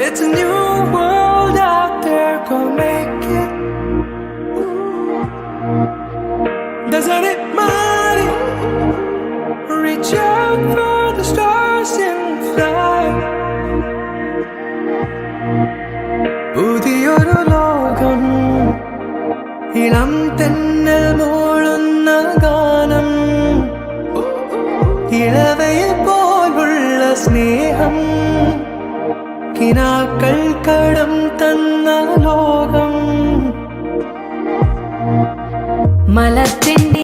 It's a new world out there, go make it. Doesn't it matter? Reach out for the stars and fly. പുതിയൊരു ലോകം, ഇളം തെന്നൽ മൂളുന്ന ഗാനം, ഇളവയിൽ പോലുള്ള സ്നേഹം, കിനാക്കൾ കടം തന്ന ലോകം. മലത്തിൻ്റെ